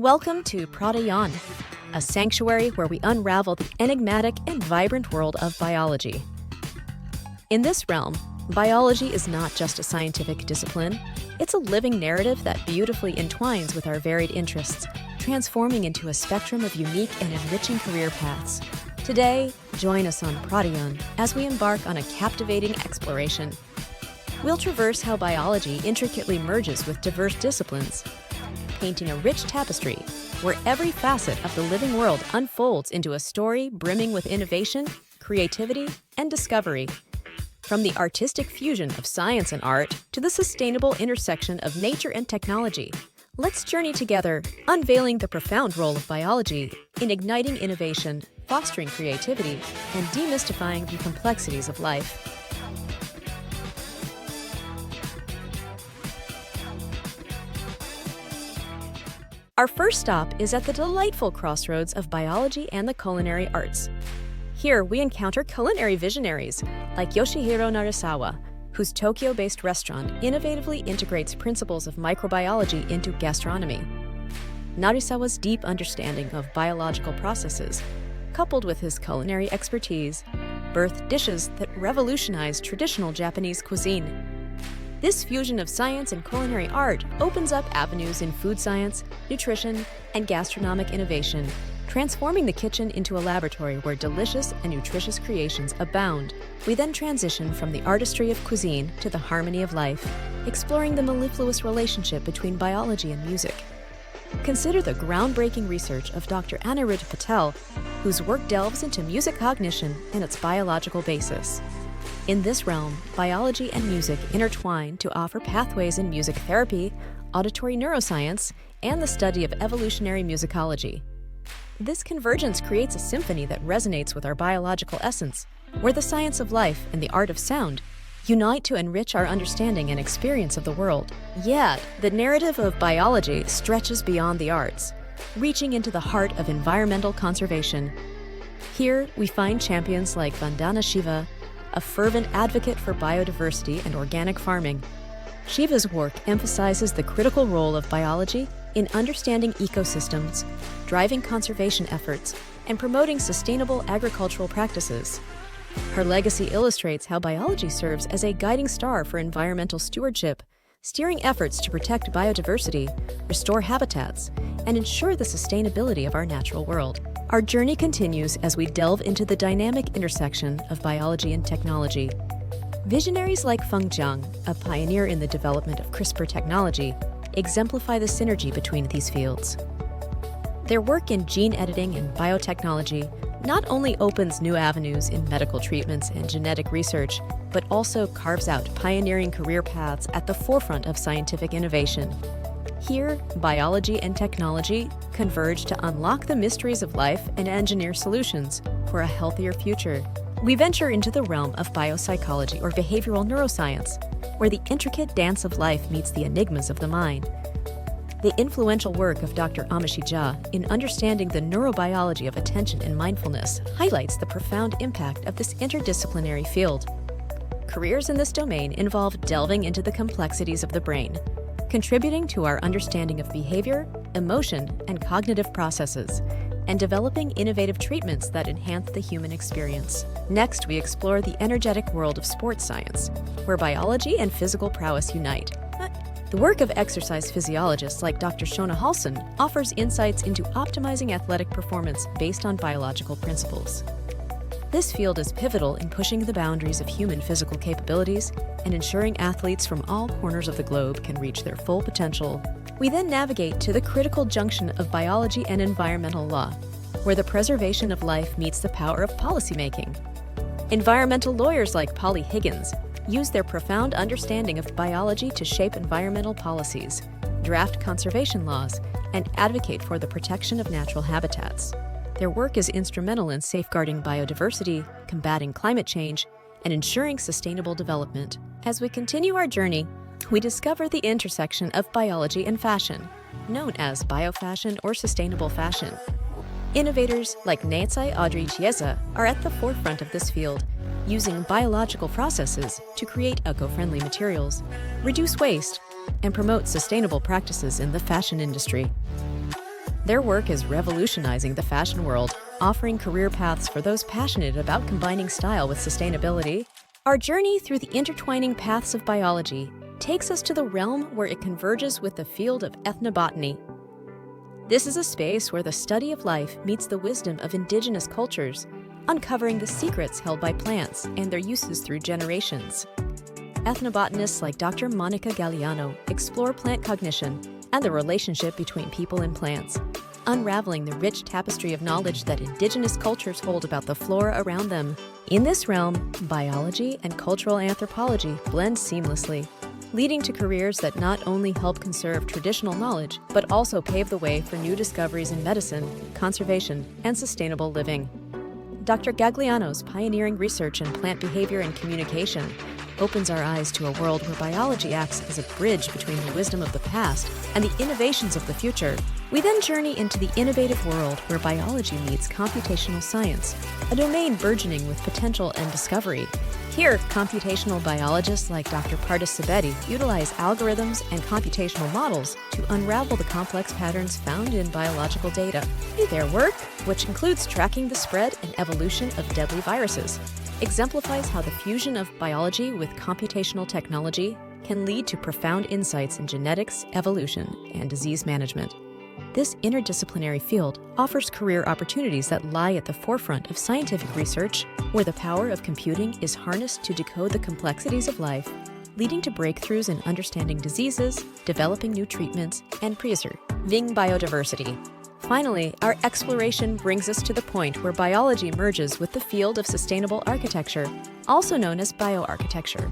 Welcome to Prottayon, a sanctuary where we unravel the enigmatic and vibrant world of biology. In this realm, biology is not just a scientific discipline, it's a living narrative that beautifully entwines with our varied interests, transforming into a spectrum of unique and enriching career paths. Today, join us on Prottayon as we embark on a captivating exploration. We'll traverse how biology intricately merges with diverse disciplines, painting a rich tapestry where every facet of the living world unfolds into a story brimming with innovation, creativity, and discovery. From the artistic fusion of science and art to the sustainable intersection of nature and technology, let's journey together, unveiling the profound role of biology in igniting innovation, fostering creativity, and demystifying the complexities of life. Our first stop is at the delightful crossroads of biology and the culinary arts. Here, we encounter culinary visionaries like Yoshihiro Narisawa, whose Tokyo-based restaurant innovatively integrates principles of microbiology into gastronomy. Narisawa's deep understanding of biological processes, coupled with his culinary expertise, birthed dishes that revolutionized traditional Japanese cuisine. This fusion of science and culinary art opens up avenues in food science, nutrition, and gastronomic innovation, transforming the kitchen into a laboratory where delicious and nutritious creations abound. We then transition from the artistry of cuisine to the harmony of life, exploring the mellifluous relationship between biology and music. Consider the groundbreaking research of Dr. Anirudh Patel, whose work delves into music cognition and its biological basis. In this realm, biology and music intertwine to offer pathways in music therapy, auditory neuroscience, and the study of evolutionary musicology. This convergence creates a symphony that resonates with our biological essence, where the science of life and the art of sound unite to enrich our understanding and experience of the world. Yet, the narrative of biology stretches beyond the arts, reaching into the heart of environmental conservation. Here, we find champions like Vandana Shiva, a fervent advocate for biodiversity and organic farming. Shiva's work emphasizes the critical role of biology in understanding ecosystems, driving conservation efforts, and promoting sustainable agricultural practices. Her legacy illustrates how biology serves as a guiding star for environmental stewardship, steering efforts to protect biodiversity, restore habitats, and ensure the sustainability of our natural world. Our journey continues as we delve into the dynamic intersection of biology and technology. Visionaries like Feng Jiang, a pioneer in the development of CRISPR technology, exemplify the synergy between these fields. Their work in gene editing and biotechnology not only opens new avenues in medical treatments and genetic research, but also carves out pioneering career paths at the forefront of scientific innovation. Here, biology and technology converge to unlock the mysteries of life and engineer solutions for a healthier future. We venture into the realm of biopsychology or behavioral neuroscience, where the intricate dance of life meets the enigmas of the mind. The influential work of Dr. Amishi Jha in understanding the neurobiology of attention and mindfulness highlights the profound impact of this interdisciplinary field. Careers in this domain involve delving into the complexities of the brain, contributing to our understanding of behavior, emotion, and cognitive processes, and developing innovative treatments that enhance the human experience. Next, we explore the energetic world of sports science, where biology and physical prowess unite. The work of exercise physiologists like Dr. Shona Halson offers insights into optimizing athletic performance based on biological principles. This field is pivotal in pushing the boundaries of human physical capabilities and ensuring athletes from all corners of the globe can reach their full potential. We then navigate to the critical junction of biology and environmental law, where the preservation of life meets the power of policymaking. Environmental lawyers like Polly Higgins use their profound understanding of biology to shape environmental policies, draft conservation laws, and advocate for the protection of natural habitats. Their work is instrumental in safeguarding biodiversity, combating climate change, and ensuring sustainable development. As we continue our journey, we discover the intersection of biology and fashion, known as biofashion or sustainable fashion. Innovators like Neitsai Audrey Chiesa are at the forefront of this field, using biological processes to create eco-friendly materials, reduce waste, and promote sustainable practices in the fashion industry. Their work is revolutionizing the fashion world, offering career paths for those passionate about combining style with sustainability. Our journey through the intertwining paths of biology takes us to the realm where it converges with the field of ethnobotany. This is a space where the study of life meets the wisdom of indigenous cultures, uncovering the secrets held by plants and their uses through generations. Ethnobotanists like Dr. Monica Galliano explore plant cognition and the relationship between people and plants, unraveling the rich tapestry of knowledge that indigenous cultures hold about the flora around them. In this realm, biology and cultural anthropology blend seamlessly, leading to careers that not only help conserve traditional knowledge, but also pave the way for new discoveries in medicine, conservation, and sustainable living. Dr. Gagliano's pioneering research in plant behavior and communication opens our eyes to a world where biology acts as a bridge between the wisdom of the past and the innovations of the future. We then journey into the innovative world where biology meets computational science, a domain burgeoning with potential and discovery. Here, computational biologists like Dr. Pardis Sabeti utilize algorithms and computational models to unravel the complex patterns found in biological data. Their work, which includes tracking the spread and evolution of deadly viruses, exemplifies how the fusion of biology with computational technology can lead to profound insights in genetics, evolution, and disease management. This interdisciplinary field offers career opportunities that lie at the forefront of scientific research, where the power of computing is harnessed to decode the complexities of life, leading to breakthroughs in understanding diseases, developing new treatments, and preserving biodiversity. Finally, our exploration brings us to the point where biology merges with the field of sustainable architecture, also known as bioarchitecture.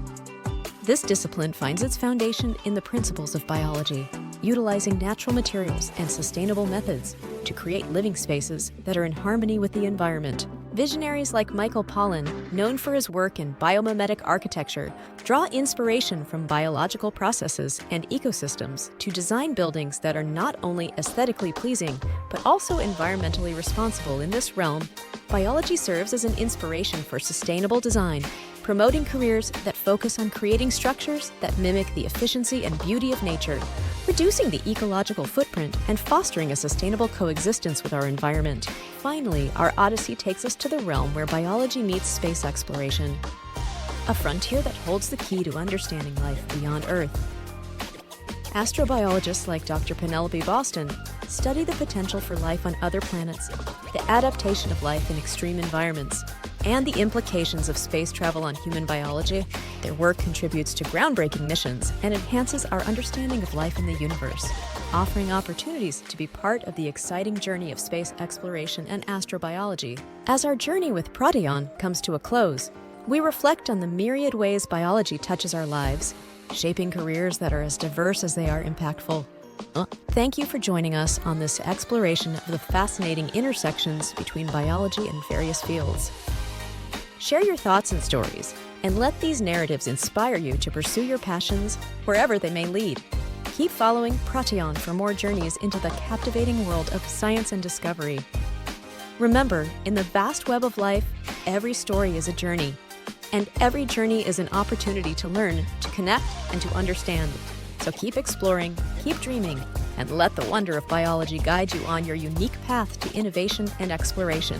This discipline finds its foundation in the principles of biology, utilizing natural materials and sustainable methods to create living spaces that are in harmony with the environment. Visionaries like Michael Pollan, known for his work in biomimetic architecture, draw inspiration from biological processes and ecosystems to design buildings that are not only aesthetically pleasing, but also environmentally responsible. In this realm, biology serves as an inspiration for sustainable design, promoting careers that focus on creating structures that mimic the efficiency and beauty of nature, reducing the ecological footprint and fostering a sustainable coexistence with our environment. Finally, our odyssey takes us to the realm where biology meets space exploration, a frontier that holds the key to understanding life beyond Earth. Astrobiologists like Dr. Penelope Boston study the potential for life on other planets, the adaptation of life in extreme environments, and the implications of space travel on human biology. Their work contributes to groundbreaking missions and enhances our understanding of life in the universe, offering opportunities to be part of the exciting journey of space exploration and astrobiology. As our journey with Prottayon comes to a close, we reflect on the myriad ways biology touches our lives, shaping careers that are as diverse as they are impactful. Thank you for joining us on this exploration of the fascinating intersections between biology and various fields. Share your thoughts and stories, and let these narratives inspire you to pursue your passions wherever they may lead. Keep following Prottayon for more journeys into the captivating world of science and discovery. Remember, in the vast web of life, every story is a journey, and every journey is an opportunity to learn, to connect, and to understand. So keep exploring, keep dreaming, and let the wonder of biology guide you on your unique path to innovation and exploration.